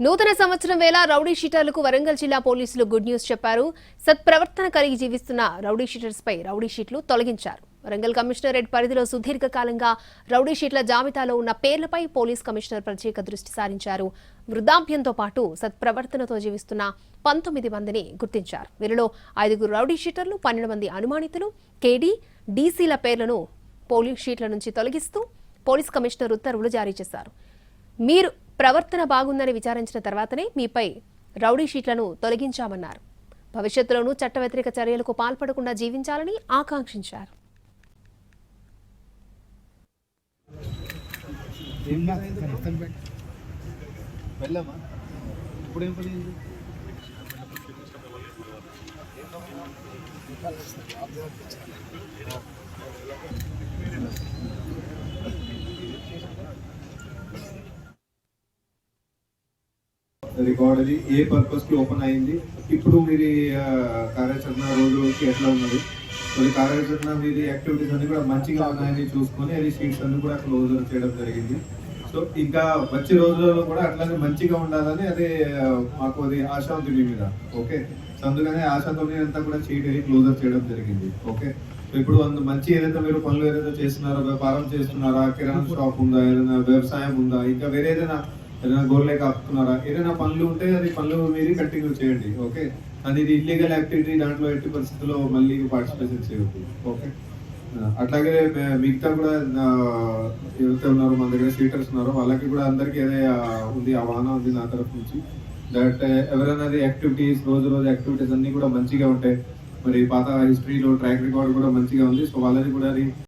నూతన సంవత్సరం వేళ రౌడీ షీటర్లకు వరంగల్ జిల్లా పోలీసులు గుడ్ న్యూస్ చెప్పారు. సత్ప్రవర్తన కలిగి జీవిస్తున్న రౌడీ షీటర్స్ పై రౌడీ షీట్లు తొలగించారు. వరంగల్ కమిషనరేట్ పరిధిలో సుదీర్ఘకాలంగా రౌడీ షీట్ల జాబితాలో ఉన్న పేర్లపై పోలీస్ కమిషనర్ ప్రత్యేక దృష్టి సారించారు. వృద్ధాప్యంతో పాటు సత్ప్రవర్తనతో జీవిస్తున్న 19 మందిని గుర్తించారు. వీరిలో 5 రౌడీ షీటర్లు, 12 మంది అనుమానితులు, కేడీ, డీసీల పేర్లను పోలీస్ షీట్ల నుంచి తొలగిస్తూ పోలీస్ కమిషనర్ ఉత్తర్వులు జారీ చేశారు. మీరు ప్రవర్తన బాగుందని విచారించిన తర్వాతనే మీపై రౌడీ షీట్లను తొలగించామన్నారు. భవిష్యత్తులోనూ చట్ట వ్యతిరేక చర్యలకు పాల్పడకుండా జీవించాలని ఆకాంక్షించారు. రికార్డ్ అది ఏ పర్పస్ కి ఓపెన్ అయింది, ఇప్పుడు మీరు కార్యాచరణ రోజు రోజుకి ఎట్లా ఉన్నది, మరి కార్యాచరణ మీది యాక్టివిటీస్ అన్ని కూడా మంచిగా ఉన్నాయని చూసుకొని అది షీట్స్ అన్ని కూడా క్లోజర్ చేయడం జరిగింది. సో ఇంకా వచ్చే రోజులలో కూడా అట్లానే మంచిగా ఉండాలని అదే మాకు అది ఆశ ఉంది మీ మీద. ఓకే, సో అందుకనే ఆశతో అంతా కూడా షీట్ అది క్లోజర్ చేయడం జరిగింది. ఓకే, సో ఇప్పుడు మంచి ఏదైతే మీరు పనులు ఏదైతే చేస్తున్నారో, వ్యాపారం చేస్తున్నారా, కిరాణా షాప్ ఉందా, ఏదైనా వ్యవసాయం ఉందా, ఇంకా వేరే ఏదైనా గొర్రెలే కాపుతున్నారా, ఏదైనా పనులు ఉంటే అది పనులు మీరు కంటిన్యూ చేయండి. ఓకే, అది ఇది ఇల్లీగల్ యాక్టివిటీ, దాంట్లో ఎట్టి పరిస్థితుల్లో మళ్ళీ పార్టిసిపేషన్ చేయవద్దు. ఓకే, అట్లాగే మిగతా కూడా ఎవరైతే ఉన్నారో మన దగ్గర షీటర్స్ ఉన్నారో వాళ్ళకి కూడా అందరికీ ఏదే ఉంది, ఆ వాహనం ఉంది నా తరఫు నుంచి. దట్ ఎవరైనా యాక్టివిటీస్ రోజు రోజు యాక్టివిటీస్ అన్ని కూడా మంచిగా ఉంటాయి. మరి పాత హిస్టరీలో ట్రాక్ రికార్డ్ కూడా మంచిగా ఉంది. సో వాళ్ళని కూడా అది